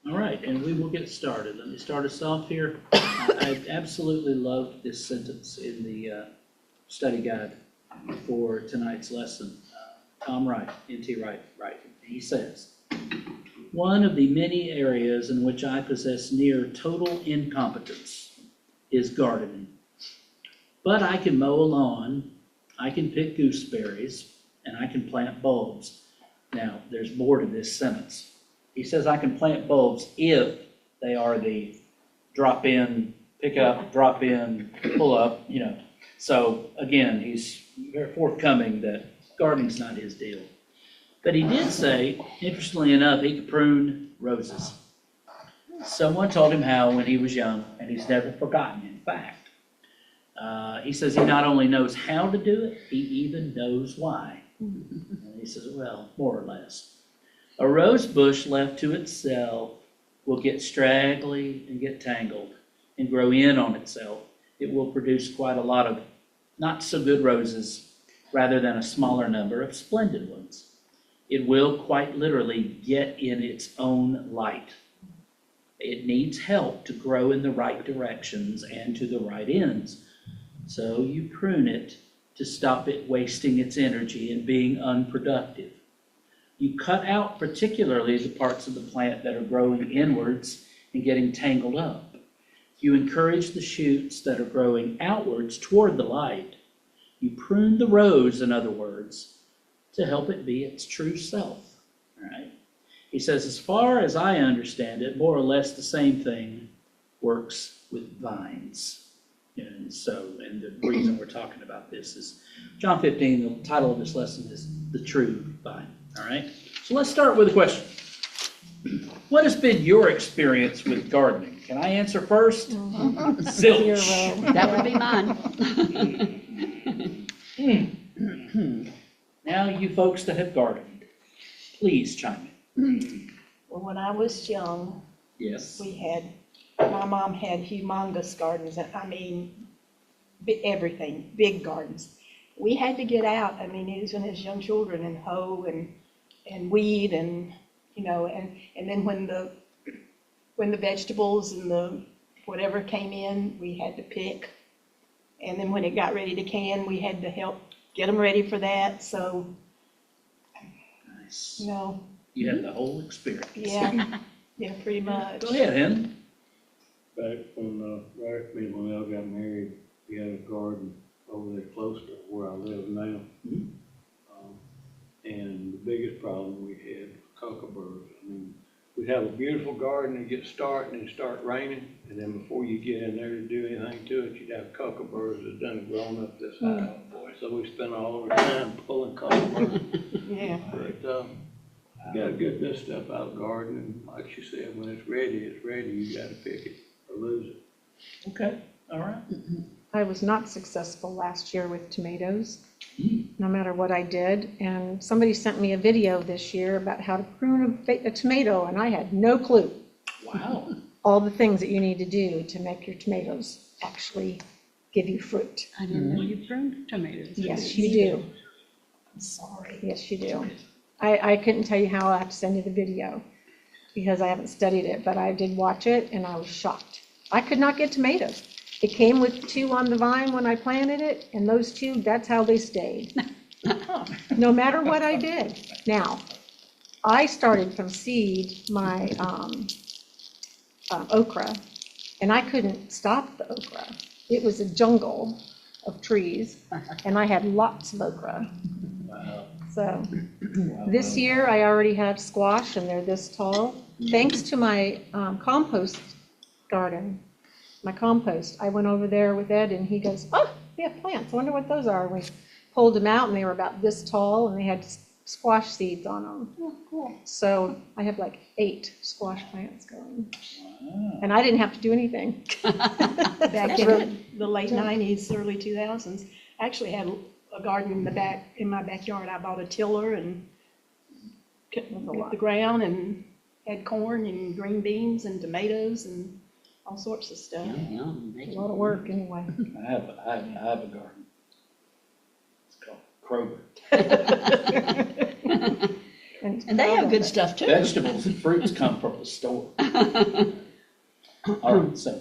All right, and we will get started. Let me start us off here. I absolutely love this sentence in the study guide for tonight's lesson. Tom Wright, N.T. Wright. He says, one of the many areas in which I possess near total incompetence is gardening. But I can mow a lawn, I can pick gooseberries, and I can plant bulbs. Now, there's more to this sentence. He says I can plant bulbs if they are the drop in, pick up, drop in, pull up, So again, he's very forthcoming that gardening's not his deal. But he did say, interestingly enough, he could prune roses. Someone told him how when he was young, and he's never forgotten, in fact. He says he not only knows how to do it, he even knows why. And he says, well, more or less. A rose bush left to itself will get straggly and get tangled and grow in on itself. It will produce quite a lot of not so good roses rather than a smaller number of splendid ones. It will quite literally get in its own light. It needs help to grow in the right directions and to the right ends. So you prune it to stop it wasting its energy and being unproductive. You cut out particularly the parts of the plant that are growing inwards and getting tangled up. You encourage the shoots that are growing outwards toward the light. You prune the rose, in other words, to help it be its true self. All right? He says, as far as I understand it, more or less the same thing works with vines. And the reason we're talking about this is John 15, the title of this lesson is The True Vine. All right, so let's start with a question. What has been your experience with gardening? Can I answer first? Zilch. That would be mine. Now, you folks that have gardened, please chime in. Well, when I was young, Yes. my mom had humongous gardens, everything, big gardens. We had to get out, even as young children, and hoe and weed and then when the vegetables and the whatever came in, we had to pick. And then when it got ready to can, we had to help get them ready for that. So, Nice. you You had the whole experience. yeah, pretty much. Go ahead, Hen. Back when Rick and when I got married, we had a garden over there close to where I live now. Mhm. And the biggest problem we had was cuckabirds. We'd have a beautiful garden and get started and it start raining. And then before you get in there to do anything to it, you'd have cuckabirds that done grown up this high. So we spent all our time pulling cuckabirds. Yeah. But you got a good bit of stuff out of the garden. And like she said, when it's ready, it's ready. You got to pick it or lose it. Okay, all right. I was not successful last year with tomatoes, Mm. no matter what I did. And somebody sent me a video this year about how to prune a tomato, and I had no clue. Wow. All the things that you need to do to make your tomatoes actually give you fruit. I didn't know you pruned tomatoes. Yes, you do. I'm sorry. Yes, you do. I couldn't tell you how. I have to send you the video because I haven't studied it, but I did watch it and I was shocked. I could not get tomatoes. It came with 2 on the vine when I planted it, and those 2, that's how they stayed. No matter what I did. Now, I started from seed my okra, and I couldn't stop the okra. It was a jungle of trees, and I had lots of okra. Wow. So this year, I already have squash, and they're this tall. Thanks to my compost garden, my compost. I went over there with Ed, and he goes, oh, we have plants. I wonder what those are. We pulled them out, and they were about this tall, and they had squash seeds on them. Oh, cool. So I have like 8 squash plants going. Wow. And I didn't have to do anything. Back in the late 90s, early 2000s, I actually had a garden in my backyard. I bought a tiller and cut the ground and had corn and green beans and tomatoes and all sorts of stuff. A lot of work anyway. I have a garden. It's called Kroger. And they have good stuff too. Vegetables and fruits come from the store. All right, so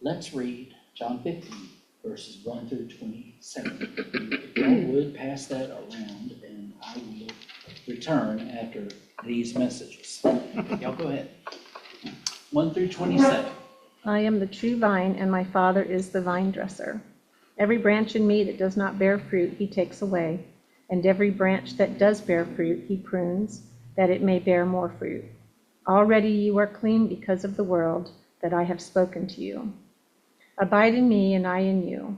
let's read John 15, verses 1 through 27. If y'all would pass that around, and I will return after these messages. Y'all go ahead. 1 through 27. I am the true vine, and my Father is the vine dresser. Every branch in me that does not bear fruit, he takes away. And every branch that does bear fruit, he prunes, that it may bear more fruit. Already you are clean because of the word that I have spoken to you. Abide in me, and I in you.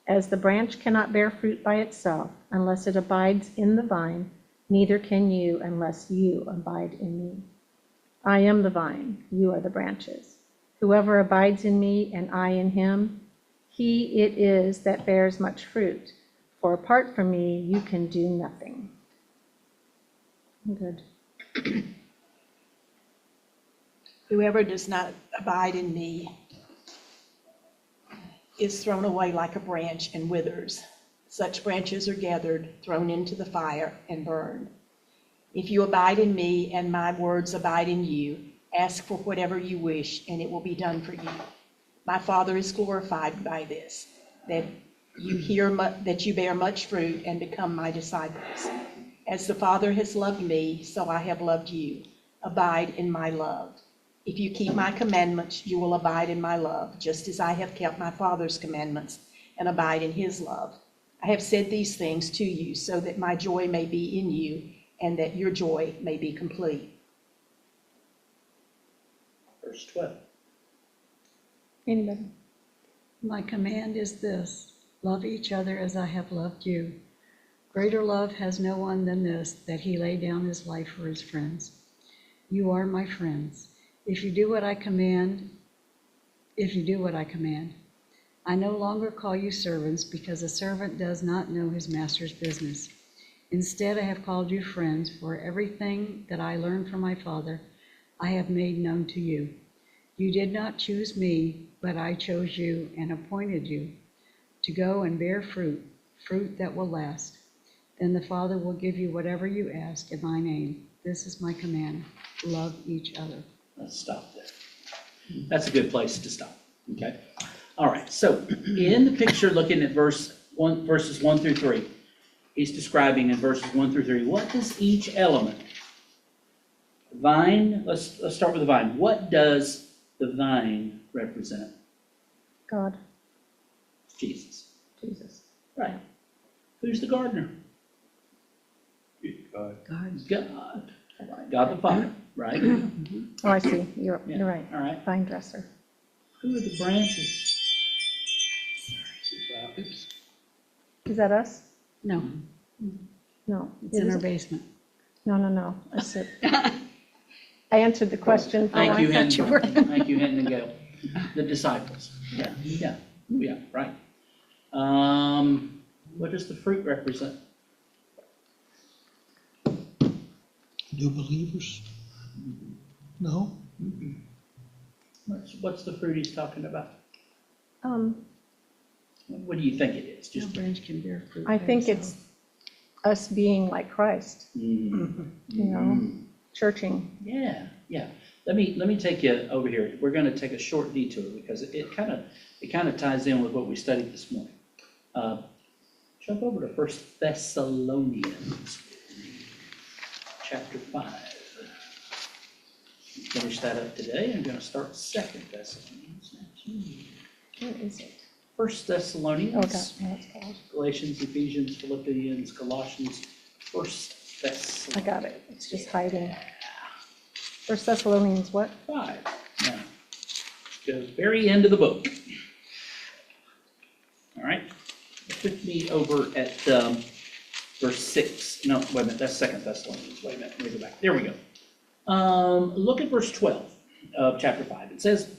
As the branch cannot bear fruit by itself unless it abides in the vine, neither can you unless you abide in me. I am the vine, you are the branches. Whoever abides in me and I in him, he it is that bears much fruit. For apart from me, you can do nothing. Good. Whoever does not abide in me is thrown away like a branch and withers. Such branches are gathered, thrown into the fire, and burned. If you abide in me and my words abide in you, ask for whatever you wish, and it will be done for you. My Father is glorified by this, that you bear much fruit and become my disciples. As the Father has loved me, so I have loved you. Abide in my love. If you keep my commandments, you will abide in my love, just as I have kept my Father's commandments and abide in his love. I have said these things to you so that my joy may be in you and that your joy may be complete. Verse 12. Anybody? My command is this: love each other as I have loved you. Greater love has no one than this, that he lay down his life for his friends. You are my friends, if you do what I command. I no longer call you servants, because a servant does not know his master's business. Instead, I have called you friends, for everything that I learned from my Father, I have made known to you. You did not choose me, but I chose you and appointed you to go and bear fruit, fruit that will last. Then the Father will give you whatever you ask in my name. This is my command: love each other. Let's stop there. That's a good place to stop, okay? All right, so in the picture, looking at verses 1 through 3, he's describing in verses 1 through 3, what does each element, vine, let's start with the vine. What does the vine represent? God, Jesus. Jesus. Right. Who's the gardener? God. God. All right. God the Father, right? Oh, I see. You're Yeah. right. All right. Vine dresser. Who are the branches? Oops. Is that us? No, No. it's in our basement. No. I said, I answered the question. Thank you, I thought Hinton. were- Thank you, Hinton and Gail. The disciples. Yeah, right. What does the fruit represent? New believers? No? What's the fruit he's talking about? Um, What do you think it is? No Just branch can bear fruit. I by think itself. it's us being like Christ, Mm, you know, churching. yeah. Let me take you over here. We're going to take a short detour because it kind of ties in with what we studied this morning. Jump over to 1 Thessalonians, chapter 5. Finish that up today. I'm going to start 2 Thessalonians next. Where is it? 1 Oh, Thessalonians, that's Paul. Galatians, Ephesians, Philippians, Colossians, 1 I Thessalonians. got it. It's just hiding. 1 Thessalonians what? 5. Now, go very end of the book. All right. Put me over at verse 6. No, wait a minute. That's 2 Thessalonians. Wait a minute. Let me go back. There we go. Look at verse 12 of chapter 5. It says,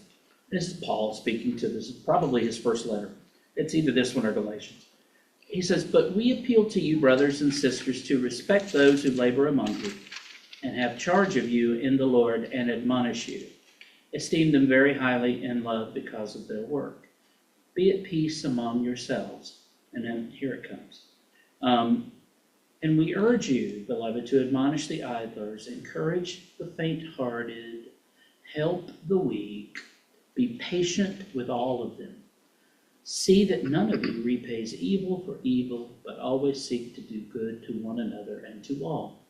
this is Paul speaking to, this is probably his first letter. It's either this one or Galatians. He says, but we appeal to you, brothers and sisters, to respect those who labor among you and have charge of you in the Lord and admonish you. Esteem them very highly in love because of their work. Be at peace among yourselves. And then here it comes. And we urge you, beloved, to admonish the idlers, encourage the faint-hearted, help the weak, be patient with all of them. See that none of you repays evil for evil, but always seek to do good to one another and to all.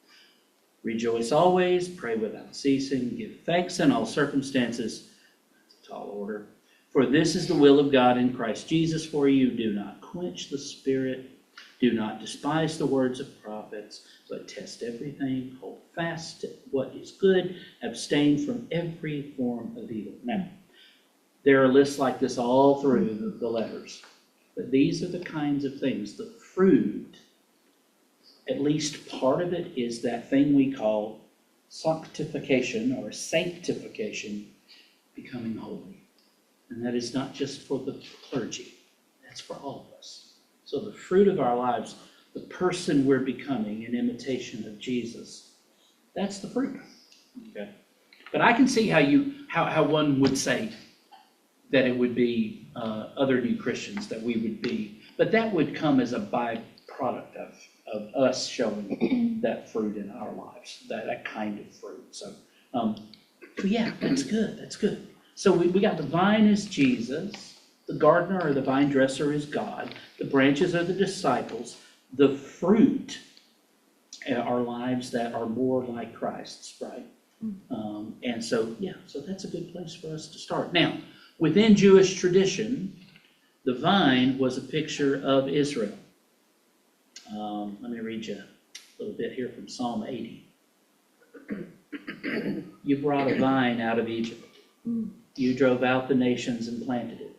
Rejoice always, pray without ceasing, give thanks in all circumstances. That's a tall order. For this is the will of God in Christ Jesus for you. Do not quench the Spirit. Do not despise the words of prophets, but test everything. Hold fast to what is good. Abstain from every form of evil. Now, there are lists like this all through the letters. But these are the kinds of things, the fruit, at least part of it is that thing we call sanctification or sanctification, becoming holy. And that is not just for the clergy, that's for all of us. So the fruit of our lives, the person we're becoming in imitation of Jesus, that's the fruit. Okay? But I can see how one would say that it would be other new Christians that we would be, but that would come as a byproduct of us showing that fruit in our lives, that kind of fruit. So yeah, that's good, that's good. So we got the vine is Jesus, the gardener or the vine dresser is God, the branches are the disciples, the fruit are lives that are more like Christ's, right? And so, yeah, so that's a good place for us to start. Now, within Jewish tradition, the vine was a picture of Israel. Let me read you a little bit here from Psalm 80. You brought a vine out of Egypt. You drove out the nations and planted it.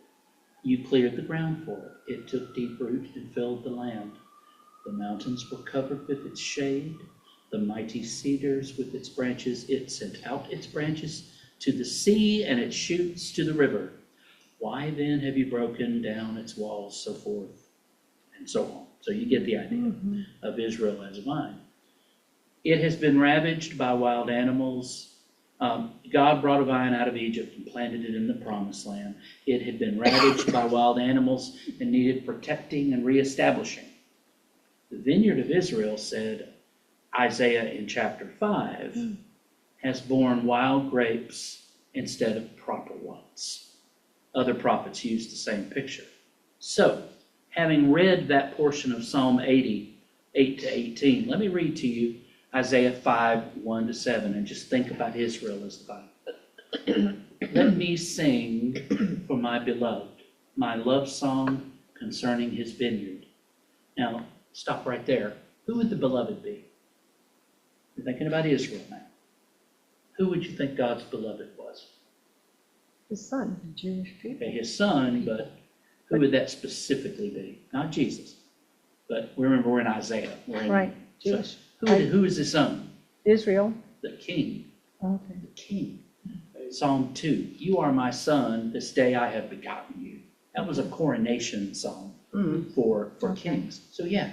You cleared the ground for it. It took deep root and filled the land. The mountains were covered with its shade. The mighty cedars with its branches. It sent out its branches to the sea and its shoots to the river. Why then have you broken down its walls, so forth and so on? So you get the idea of Israel as a vine. It has been ravaged by wild animals. God brought a vine out of Egypt and planted it in the promised land. It had been ravaged by wild animals and needed protecting and reestablishing. The vineyard of Israel, said Isaiah in chapter 5, has borne wild grapes instead of proper ones. Other prophets used the same picture. So, having read that portion of Psalm 80, 8 to 18, let me read to you Isaiah 5, 1 to 7, and just think about Israel as the vine. Let me sing for my beloved, my love song concerning his vineyard. Now, stop right there. Who would the beloved be? You're thinking about Israel now. Who would you think God's beloved was? His son. The Jewish people. Okay, his son, but who would that specifically be? Not Jesus, but remember we're in Isaiah. We're in, Right, so Jewish. who is his son? Israel. The king. Okay. The king. Psalm 2, you are my son, this day I have begotten you. That was a coronation song for kings. So yeah.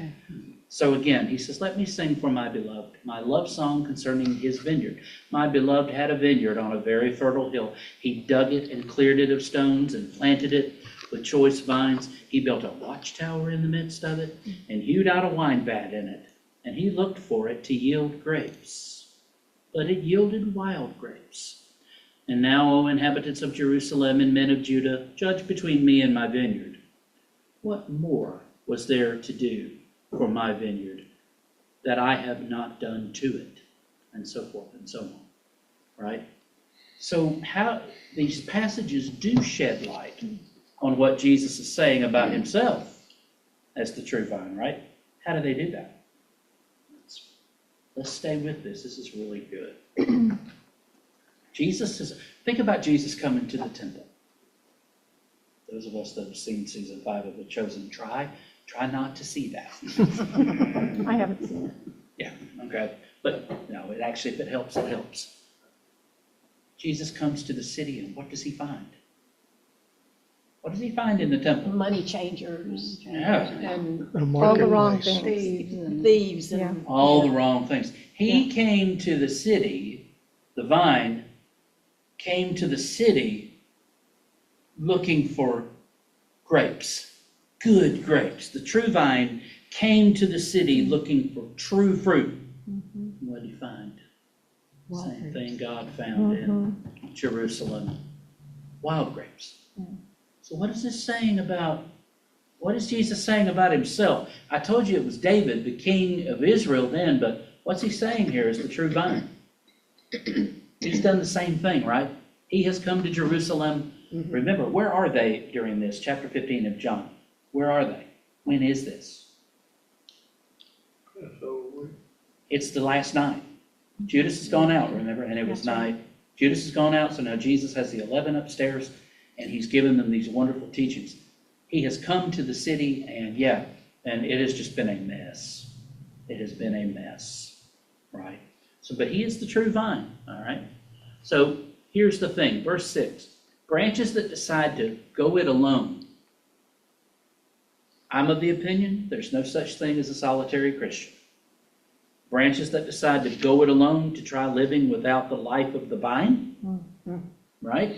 So again, he says, let me sing for my beloved, my love song concerning his vineyard. My beloved had a vineyard on a very fertile hill. He dug it and cleared it of stones and planted it with choice vines. He built a watchtower in the midst of it and hewed out a wine vat in it. And he looked for it to yield grapes. But it yielded wild grapes. And now, O inhabitants of Jerusalem and men of Judah, judge between me and my vineyard. What more was there to do for my vineyard that I have not done to it? And so forth and so on, right? So how these passages do shed light on what Jesus is saying about himself as the true vine, right? How do they do that? Let's stay with this. This is really good. Think about Jesus coming to the temple. Those of us that have seen season 5 of The Chosen, try not to see that. I haven't seen it. Yeah, okay. But no, it actually, if it helps, it helps. Jesus comes to the city, and what does he find? What does he find in the temple? Money changers Yeah. and A All the wrong marketplace. things. thieves Yeah. and. All the wrong things. He came to the city, the vine came to the city looking for grapes, good grapes. The true vine came to the city looking for true fruit. What did he find? Wild Same grapes. thing God found in Jerusalem, wild grapes. So what is this saying about, what is Jesus saying about himself? I told you it was David, the king of Israel then, but what's he saying here is the true vine. He's done the same thing, right? He has come to Jerusalem. Remember, where are they during this? Chapter 15 of John. Where are they? When is this? So It's the last night. Judas has gone out, remember, and it was That's right. night. Judas has gone out, so now Jesus has the 11 upstairs, and he's given them these wonderful teachings. He has come to the city, and it has just been a mess. It has been a mess, right? So, but he is the true vine, all right? So here's the thing, verse 6. Branches that decide to go it alone. I'm of the opinion there's no such thing as a solitary Christian. Branches that decide to go it alone, to try living without the life of the vine, right?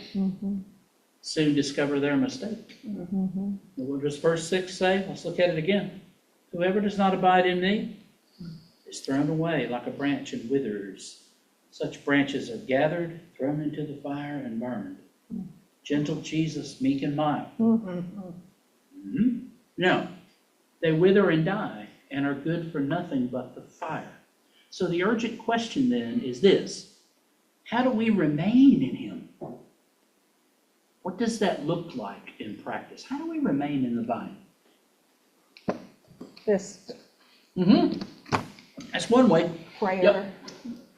Soon discover their mistake. What does verse 6 say? Let's look at it again. Whoever does not abide in me is thrown away like a branch and withers. Such branches are gathered, thrown into the fire, and burned. Gentle Jesus, meek and mild. No, they wither and die and are good for nothing but the fire. So the urgent question then is this: how do we remain in him? What does that look like in practice? How do we remain in the vine? This, That's one way. Prayer.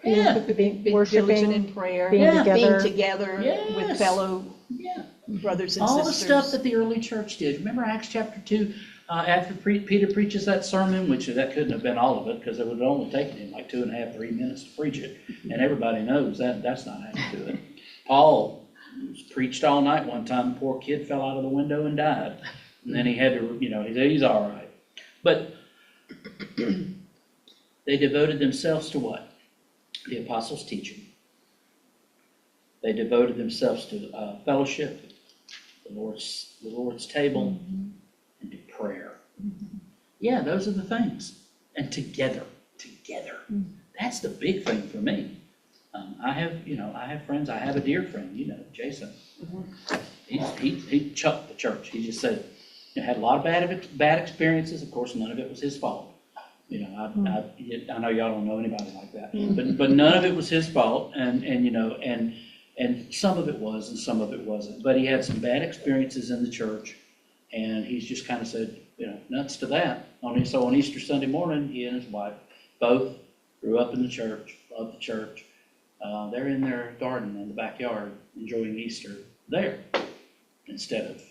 Yeah, Being Worshiping, diligent in prayer. being Yeah. Being together. together with Yes. fellow yeah. brothers and All the sisters. stuff that the early church did. Remember Acts chapter 2, after Peter preaches that sermon, which that couldn't have been all of it because it would have only taken him like 2.5, 3 minutes to preach it. And everybody knows that that's not how you do it. Paul preached all night one time. The poor kid fell out of the window and died. And then he had to, he said, he's all right. But they devoted themselves to what? The apostles' teaching. They devoted themselves to fellowship, the Lord's table, and to prayer. Yeah, those are the things. And together. That's the big thing for me. I have friends. I have a dear friend, Jason. He chucked the church. He just said, had a lot of bad experiences. Of course, none of it was his fault. I know y'all don't know anybody like that, but none of it was his fault, and some of it was, and some of it wasn't. But he had some bad experiences in the church, and he's just kind of said, nuts to that. So on Easter Sunday morning, he and his wife both grew up in the church, loved the church. They're in their garden in the backyard enjoying Easter there instead of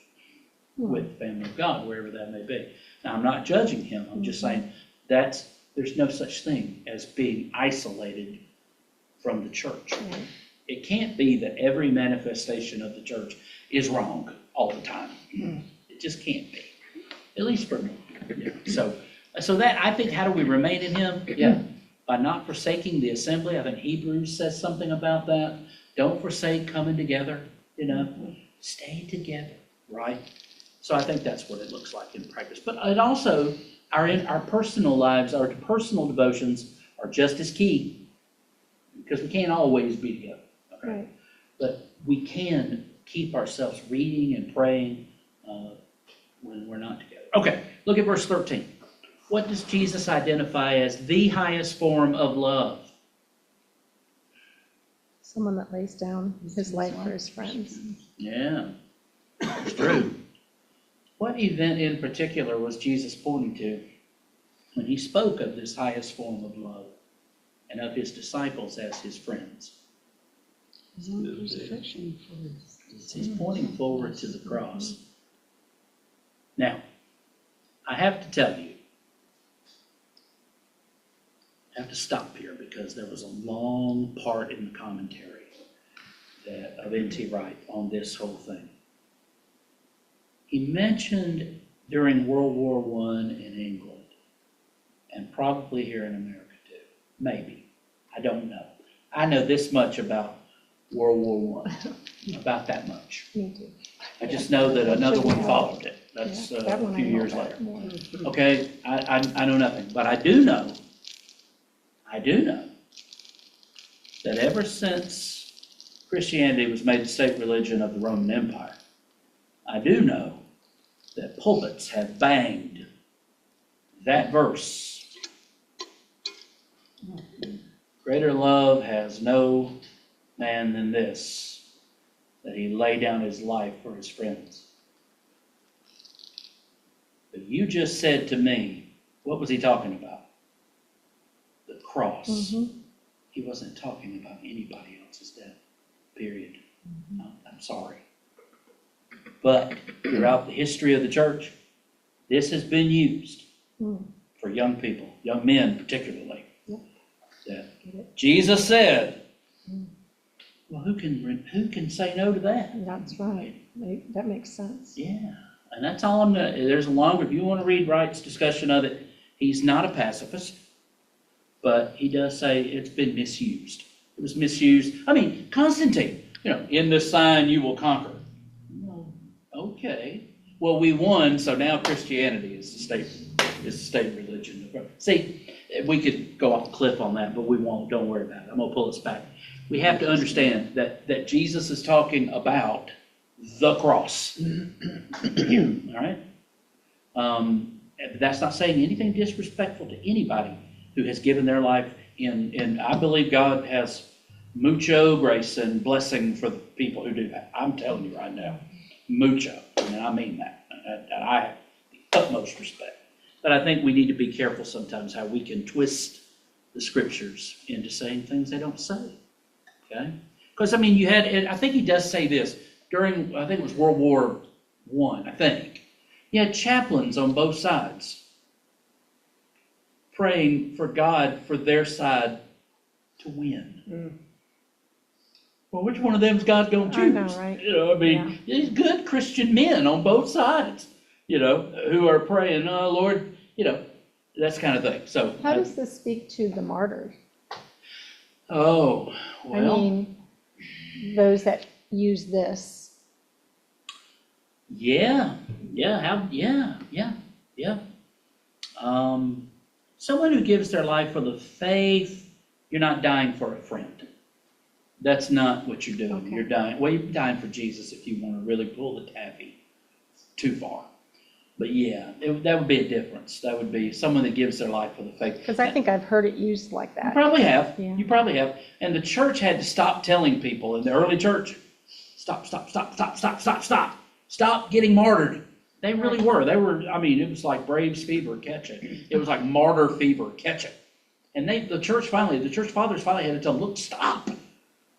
with the family of God, wherever that may be. Now, I'm not judging him. I'm just saying there's no such thing as being isolated from the church. It can't be that every manifestation of the church is wrong all the time. It just can't be, at least for me. So that, I think, how do we remain in him? Yeah, by not forsaking the assembly. I think Hebrews says something about that. Don't forsake coming together, stay together, right? So I think that's what it looks like in practice. But it also, our personal lives, our personal devotions are just as key, because we can't always be together. Okay? Right. But we can keep ourselves reading and praying when we're not together. Okay, look at verse 13. What does Jesus identify as the highest form of love? Someone that lays down his life for his friends. Yeah, it's true. What event in particular was Jesus pointing to when he spoke of this highest form of love and of his disciples as his friends? His own crucifixion for his He's pointing forward to the cross. Now, I have to tell you, I have to stop here because there was a long part in the commentary of N.T. Wright on this whole thing. He mentioned during World War I in England, and probably here in America too, maybe, I don't know. I know this much about World War I, about that much. Me too. I just know that another one followed it. That's Yeah, that a one I few know years about later. more. Okay, I know nothing, but I do know that ever since Christianity was made the state religion of the Roman Empire, I do know that pulpits have banged that verse. Greater love has no man than this, that he lay down his life for his friends. But you just said to me, what was he talking about? The cross. Mhm. He wasn't talking about anybody else's death, period. No, I'm sorry. But throughout the history of the church, this has been used Mm. for young people, young men particularly. Yep. That Get it? Jesus said, Mm. well, who can say no to that? That's right. That makes sense. Yeah, and that's all I'm gonna, there's a longer, if you wanna read Wright's discussion of it, he's not a pacifist, but he does say it's been misused. It was misused, I mean, Constantine, in this sign you will conquer. Well, okay, well, we won, so now Christianity is the state religion. See, we could go off the cliff on that, but we won't, don't worry about it, I'm gonna pull us back. We have to understand that Jesus is talking about the cross. All right? That's not saying anything disrespectful to anybody who has given their life in I believe God has mucho grace and blessing for the people who do that. I'm telling you right now, mucho, and I mean that. And I have the utmost respect. But I think we need to be careful sometimes how we can twist the scriptures into saying things they don't say. Okay? Because, I mean, I think he does say this, during, I think it was World War I, I think. You had chaplains on both sides praying for God for their side to win. Well, which one of them is God going to choose? I know, right? I mean, these good Christian men on both sides, who are praying, oh, Lord, that's kind of thing. So, How does this speak to the martyrs? oh, I well, mean, those that use this. yeah. Someone who gives their life for the faith, you're not dying for a friend. That's not what you're doing. Okay. You're dying for Jesus if you want to really pull the taffy too far. But yeah, that would be a difference. That would be someone that gives their life for the faith. Because I think I've heard it used like You that. probably have. Yeah. You probably have. And the church had to stop telling people in the early church, stop. Stop getting martyred. They really were. It was like Braves fever, catch it. It was like martyr fever, catch it. And the church fathers finally had to tell them, look, stop.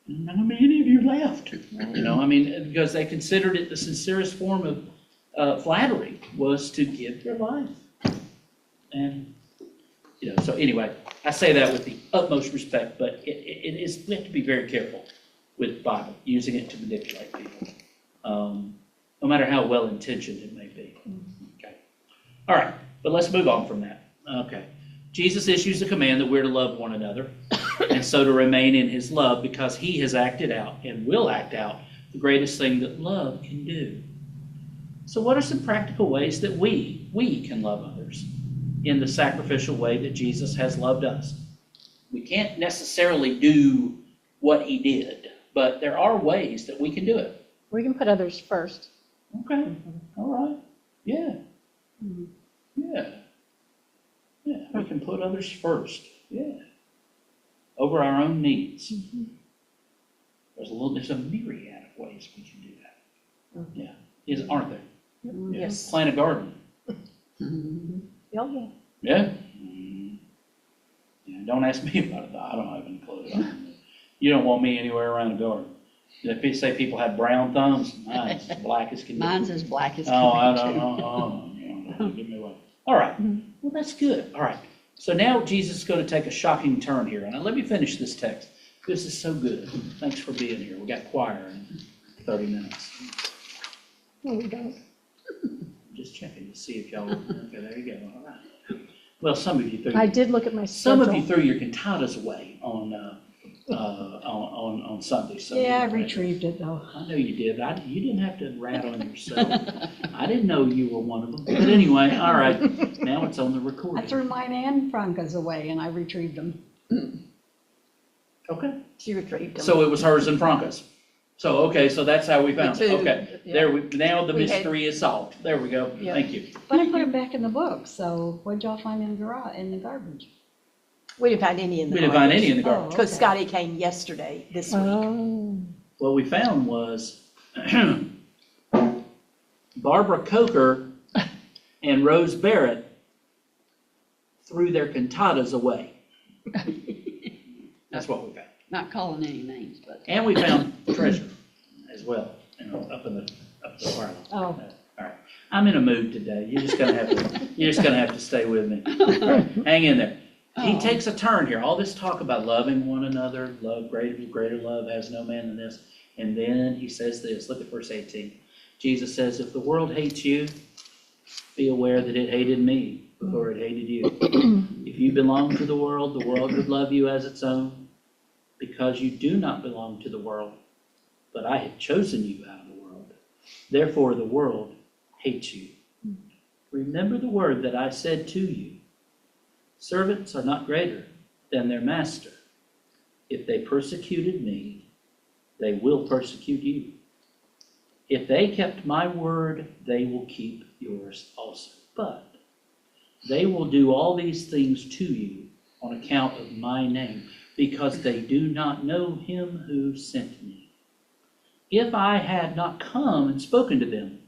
Not many of you left. Because they considered it the sincerest form of flattery was to give their life. And, so anyway, I say that with the utmost respect, but we have to be very careful with the Bible, using it to manipulate people. No matter how well-intentioned it may be. Okay. All right, but let's move on from that. Okay. Jesus issues a command that we're to love one another, and so to remain in his love because he has acted out and will act out the greatest thing that love can do. So what are some practical ways that we can love others in the sacrificial way that Jesus has loved us? We can't necessarily do what he did, but there are ways that we can do it. We can put others first. Okay, all right, yeah. Yeah, we can put others first, yeah. Over our own needs. There's a myriad of ways we can do that. Yeah, aren't there? Yeah. Yes. Plant a garden. Yeah. Yeah? Yeah, don't ask me about it, though. I don't have any clue. You don't want me anywhere around a garden. If you say people have brown thumbs, mine's as black as can be. Mine's as black as Oh, I can be, don't too. know. Give me one. All right. Well, that's good. All right. So now Jesus is going to take a shocking turn here. And let me finish this text. This is so good. Thanks for being here. We got choir in 30 minutes. No, we don't. Just checking to see if y'all, okay, there you go. All right. Well, some of you threw, I did look at my some schedule. of you threw your cantatas away on on Sunday, so. Yeah, I retrieved it though. I know you did. You didn't have to rat on yourself. I didn't know you were one of them. But anyway, all right, now it's on the I recording. threw mine and Franca's away and I retrieved them. Okay, She retrieved them. so it was hers and Franca's. So, okay, so that's how we found The it. two, Okay, yeah. there, now the We had- mystery is solved. There we go. Yeah. Thank you. But I put them back in the book, so what'd y'all find in the garage, in the garbage? We didn't find any in the We didn't find any in the Oh, garbage. Because okay. Scotty came yesterday, this week. Oh, What we found was Barbara Coker and Rose Barrett threw their cantatas away. That's what we found. Not calling any names, but. And we found treasure as well, up the parlor. Oh. All right, I'm in a mood today. You're just gonna have to stay with me. Hang in there. He Oh. takes a turn here. All this talk about loving one another, greater love has no man than this. And then he says this, look at verse 18. Jesus says, if the world hates you, be aware that it hated me before it hated you. If you belong to the world would love you as its own, because you do not belong to the world, but I have chosen you out of the world. Therefore the world hates you. Remember the word that I said to you. Servants are not greater than their master. If they persecuted me, they will persecute you. If they kept my word, they will keep yours also. But they will do all these things to you on account of my name, because they do not know him who sent me. If I had not come and spoken to them,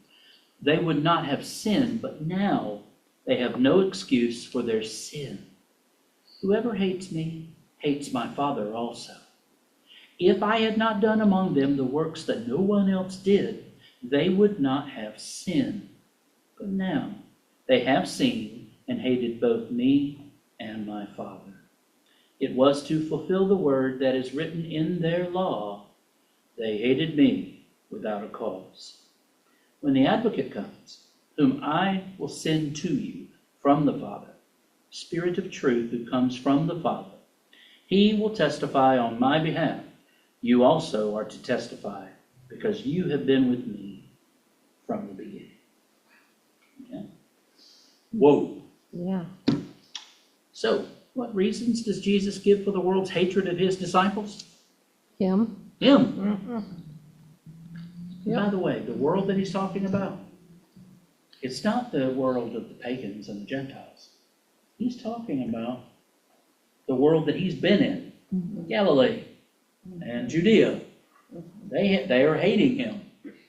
they would not have sinned, but now they have no excuse for their sin. Whoever hates me hates my Father also. If I had not done among them the works that no one else did, they would not have sinned. But now they have seen and hated both me and my Father. It was to fulfill the word that is written in their law, they hated me without a cause. When the advocate comes, whom I will send to you from the Father, Spirit of truth who comes from the Father, he will testify on my behalf. You also are to testify, because you have been with me from the beginning. Okay? Whoa. yeah. So, what reasons does Jesus give for the world's hatred of his disciples? Him. Him. Yep. By the way, the world that he's talking about, it's not the world of the pagans and the Gentiles. He's talking about the world that he's been in, Galilee and Judea. They are hating him.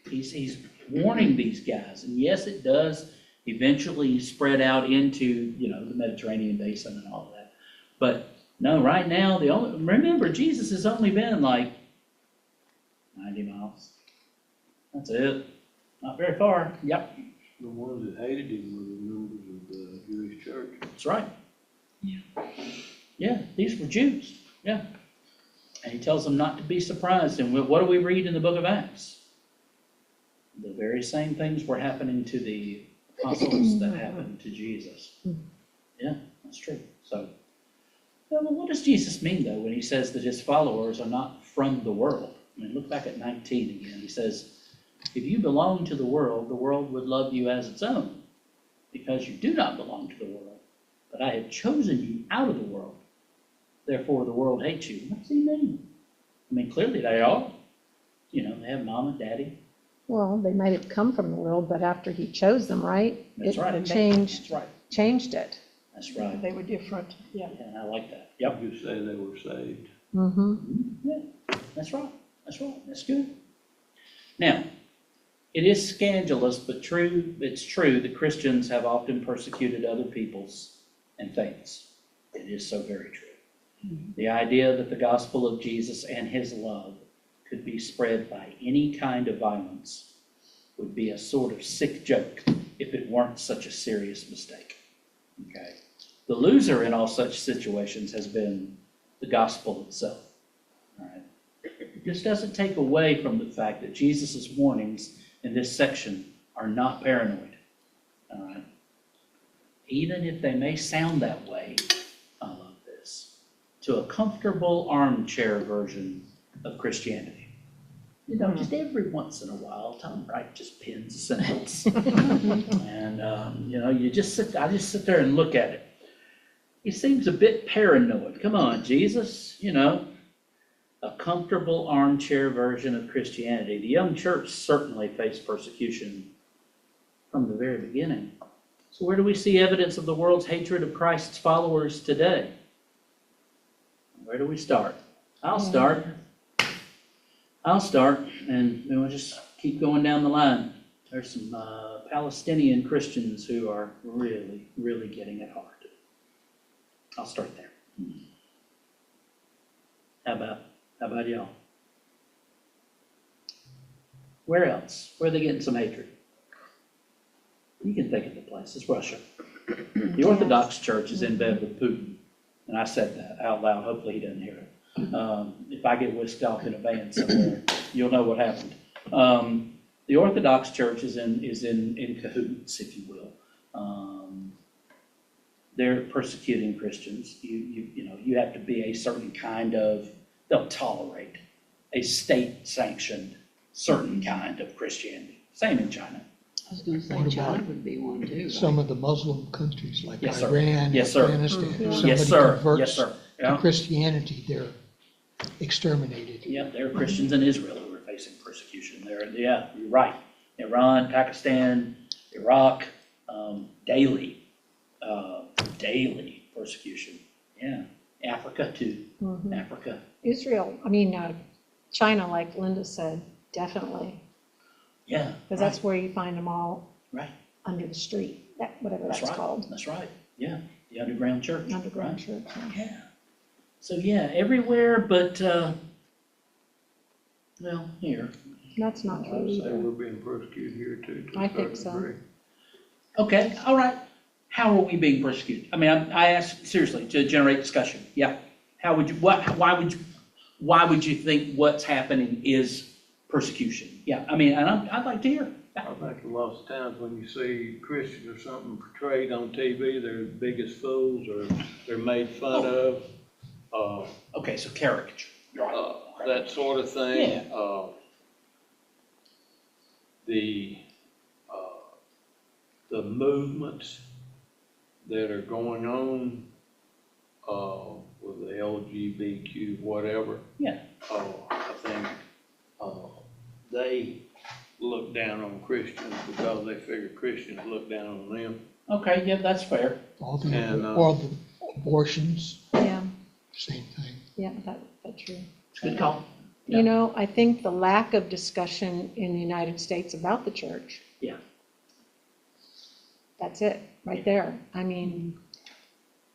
He's warning these guys. And yes, it does eventually spread out into, the Mediterranean basin and all of that. But no, right now, remember, Jesus has only been like 90 miles. That's it. Not very far. Yep, The ones that hated him were the members of the Jewish church. that's right. Yeah, these were Jews. Yeah. And he tells them not to be surprised. And what do we read in the book of Acts? The very same things were happening to the apostles that happened to Jesus. Yeah, that's true. So, well, what does Jesus mean, though, when he says that his followers are not from the world? I mean, look back at 19 again. He says, if you belong to the world would love you as its own, because you do not belong to the world. But I have chosen you out of the world. Therefore, the world hates you. What does he mean? I mean, clearly they are. They have mom and daddy. Well, they might have come from the world, but after he chose them, right? That's right. It changed That's right. it. That's right. They were different, yeah. Yeah, I like that. Yep. You say they were saved. Mm-hmm. Yeah, that's right. That's right. That's good. Now, it is scandalous, but true. It's true that Christians have often persecuted other peoples and faiths. It is so very true. The idea that the gospel of Jesus and his love could be spread by any kind of violence would be a sort of sick joke if it weren't such a serious mistake. Okay. The loser in all such situations has been the gospel itself. All right. It just doesn't take away from the fact that Jesus' warnings in this section are not paranoid. All right. Even if they may sound that way, I love this. To a comfortable armchair version of Christianity. You know, just every once in a while, Tom Wright just pins a sentence. And, you know, I just sit there and look at it. He seems a bit paranoid. Come on, Jesus, you know, a comfortable armchair version of Christianity. The young church certainly faced persecution from the very beginning. So where do we see evidence of the world's hatred of Christ's followers today? Where do we start? I'll start, and we'll just keep going down the line. There's some Palestinian Christians who are really, really getting it hard. I'll start there. How about y'all? Where else? Where are they getting some hatred? You can think of the place. It's Russia. The Orthodox Church is in bed with Putin. And I said that out loud. Hopefully he doesn't hear it. If I get whisked off in a van somewhere, you'll know what happened. The Orthodox Church is in cahoots, if you will. They're persecuting Christians. You have to be a certain kind of, they'll tolerate a state-sanctioned certain kind of Christianity. Same in China. I was gonna say What China about would be one too. some of the Muslim countries like Yes, sir. Iran, Yes, sir. Afghanistan, if Yes, somebody sir. Yes, converts sir. to Yeah. Christianity, they're exterminated. Yeah, there are Christians in Israel who are facing persecution. Yeah, you're right. Iran, Pakistan, Iraq, daily persecution. Yeah, Africa too. Africa. Israel, China, like Linda said, definitely, Yeah. because that's where you find them all Right. under the street, whatever That's that's right. called, That's right. Yeah, the underground church. underground Right. church. Yeah. Yeah. So yeah, everywhere but well, here. That's not true I'd say either. we're being persecuted here too. to a I think certain so. degree. Okay, all right. How are we being persecuted? I mean, I asked seriously to generate discussion. Yeah. How would you? Why would you think what's happening is persecution? Yeah. I mean, and I'd like to hear. I think a lot of times when you see Christians or something portrayed on TV, they're the biggest fools or they're made fun of. Okay, so caricature. Right. That sort of thing. Yeah. The movements that are going on, with the LGBTQ, whatever. Yeah. I think, they look down on Christians because they figure Christians look down on them. Okay. Yeah, that's fair. All And, the abortions, Yeah, same thing. yeah, that's true. Good call. Yeah. You know, I think the lack of discussion in the United States about the church. Yeah. That's it, right there. I mean,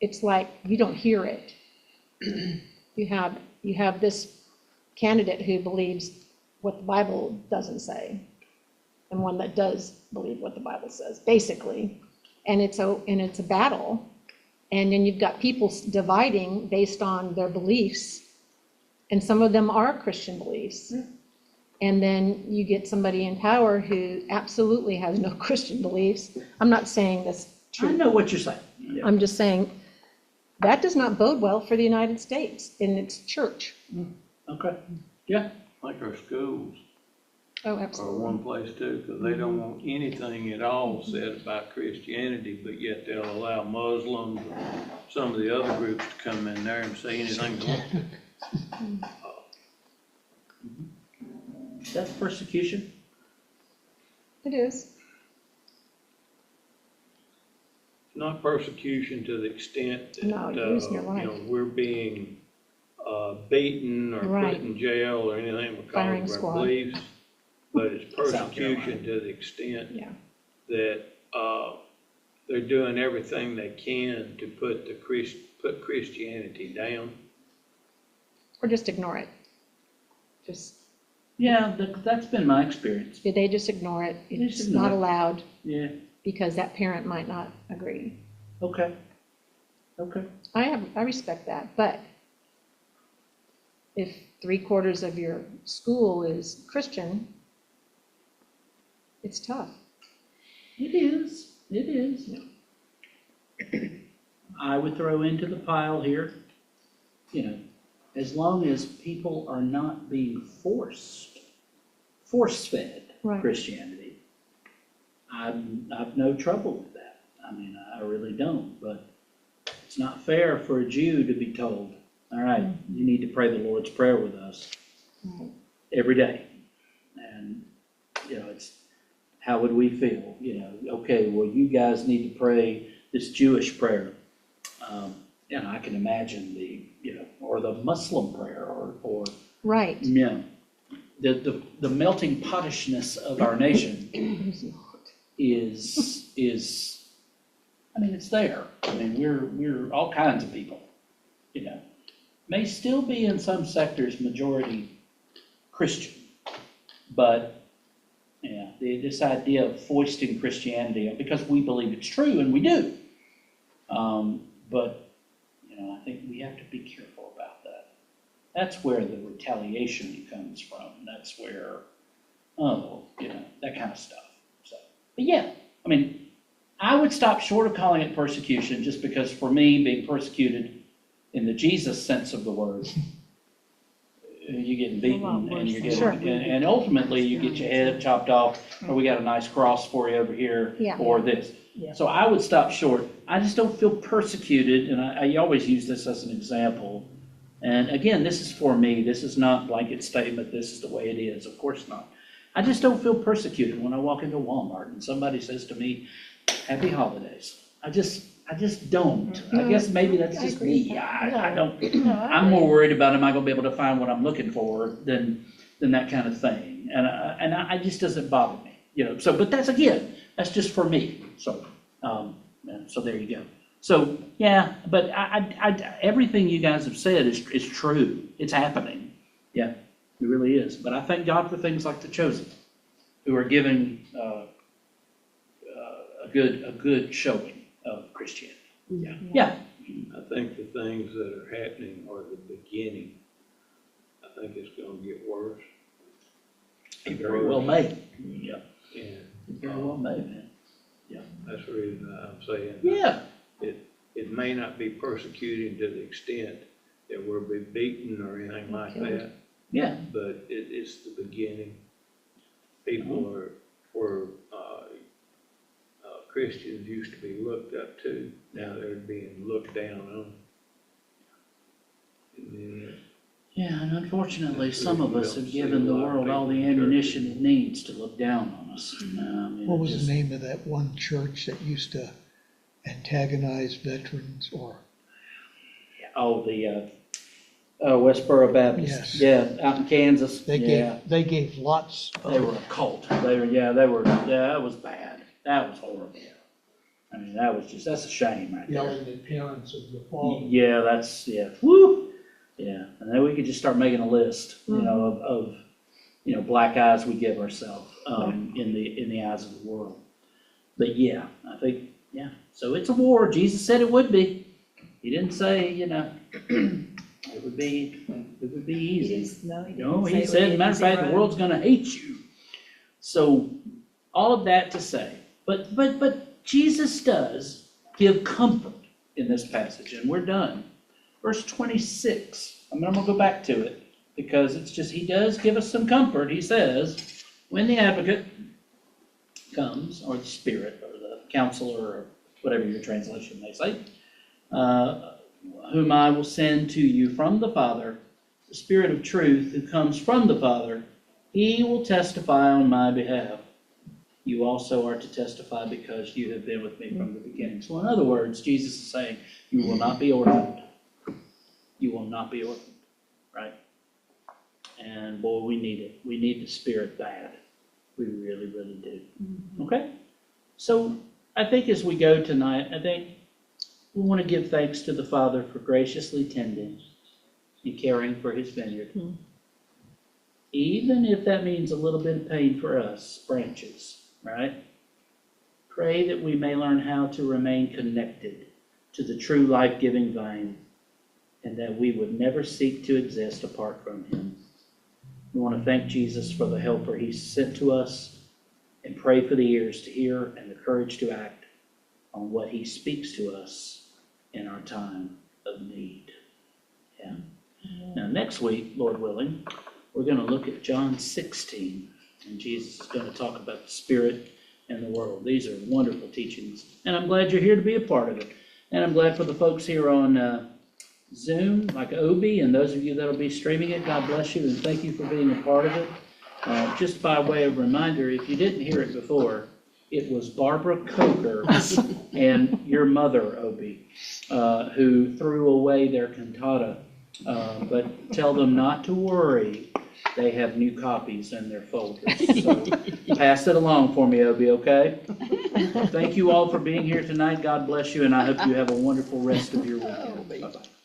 it's like you don't hear it. You have this candidate who believes what the Bible doesn't say, and one that does believe what the Bible says, basically. And it's a battle. And then you've got people dividing based on their beliefs, and some of them are Christian beliefs. And then you get somebody in power who absolutely has no Christian beliefs. I'm not saying this I true. know what you're saying. Yeah. I'm just saying that does not bode well for the United States in its church. Okay. Yeah. Like our schools Oh, are absolutely. one place too, because they don't want anything at all said about Christianity, but yet they'll allow Muslims or some of the other groups to come in there and say anything they want. That's persecution. It is. Not persecution to the extent that, No, you're losing your you life. know, we're being beaten or Right. put in jail or anything because Firing of our squad. beliefs. But it's South Carolina. persecution to the extent Yeah. that they're doing everything they can to put Christianity down. Or just ignore it. Just, Yeah, that's been my experience. they just ignore it. Just It's ignore not it. allowed Yeah. because that parent might not agree. Okay. Okay. I respect that, but if 3/4 of your school is Christian, it's tough. It is. It is. I would throw into the pile here, you know, as long as people are not being force-fed Right. Christianity, I've no trouble with that. I mean, I really don't, but it's not fair for a Jew to be told, all right, you need to pray the Lord's Prayer with us Right. every day. And, it's, how would we feel? Okay, well, you guys need to pray this Jewish prayer. I can imagine or the Muslim prayer, or Right. the melting pottishness of our nation is, it's there. We're all kinds of people, may still be in some sectors majority Christian, but this idea of foisting Christianity because we believe it's true, and we do. But I think we have to be careful about that. That's where the retaliation comes from. That's where, that kind of stuff. So, but yeah, I would stop short of calling it persecution, just because for me, being persecuted in the Jesus sense of the word, you're getting beaten, and you're getting, Sure. and ultimately you get your head chopped off, or we got a nice cross for you over here, Yeah. or this. Yeah. So I would stop short. I just don't feel persecuted, and I always use this as an example. And again, this is for me. This is not blanket statement. This is the way it is. Of course not. I just don't feel persecuted when I walk into Walmart and somebody says to me, "Happy holidays." I just don't. I guess maybe that's I just agree with me. that. I don't. No, I I'm agree. more worried about, am I going to be able to find what I'm looking for than that kind of thing. And I just doesn't bother me, So, but that's just for me. So, so there you go. So, yeah, but everything you guys have said is true. It's happening. Yeah, it really is. But I thank God for things like The Chosen, who are giving a good showing of Christianity. Yeah. I think the things that are happening are the beginning. I think it's gonna get worse. It very well may. Yeah, And it very well may, man. that's the reason I'm saying. Yeah. It may not be persecuting to the extent that we'll be beaten or anything like that, Yeah. but it's the beginning. People were Christians used to be looked up to, now they're being looked down on. And then, Yeah, and unfortunately, some of us have given the world all the ammunition it needs to look down on us. What was the name of that one church that used to antagonize veterans or? Oh, the Westboro Baptist. Yes. Yeah, out in Kansas. They gave lots They were of, a cult. That was bad. That was horrible. That's a shame right there. yelling at parents of the fallen. Yeah, woo. Yeah, and then we could just start making a list, of black eyes we give ourselves, in the eyes of the world. But yeah, I think, so it's a war. Jesus said it would be. He didn't say, it would be easy. No, he said, matter of fact, the world's gonna hate you. So, all of that to say, but Jesus does give comfort in this passage, and we're done. Verse 26, I'm gonna go back to it, because he does give us some comfort. He says, when the advocate comes, or the Spirit, or the counselor, or whatever your translation may say, whom I will send to you from the Father, the Spirit of truth who comes from the Father, he will testify on my behalf. You also are to testify because you have been with me from the beginning. So in other words, Jesus is saying, you will not be orphaned. You will not be orphaned, right? And boy, we need it. We need the Spirit bad. We really, really do. Okay? So I think as we go tonight, I think we want to give thanks to the Father for graciously tending and caring for his vineyard. Even if that means a little bit of pain for us, branches, right? Pray that we may learn how to remain connected to the true life-giving vine, and that we would never seek to exist apart from him. We want to thank Jesus for the helper he sent to us, and pray for the ears to hear and the courage to act on what he speaks to us in our time of need. Yeah. Now, next week, Lord willing, we're going to look at John 16, and Jesus is going to talk about the Spirit and the world. These are wonderful teachings, and I'm glad you're here to be a part of it. And I'm glad for the folks here on Zoom, like Obi, and those of you that'll be streaming it, God bless you, and thank you for being a part of it. Just by way of reminder, if you didn't hear it before, it was Barbara Coker and your mother, Obi, who threw away their cantata. But tell them not to worry. They have new copies in their folders. So pass it along for me, Obi, okay? Thank you all for being here tonight. God bless you, and I hope you have a wonderful rest of your weekend. Bye-bye.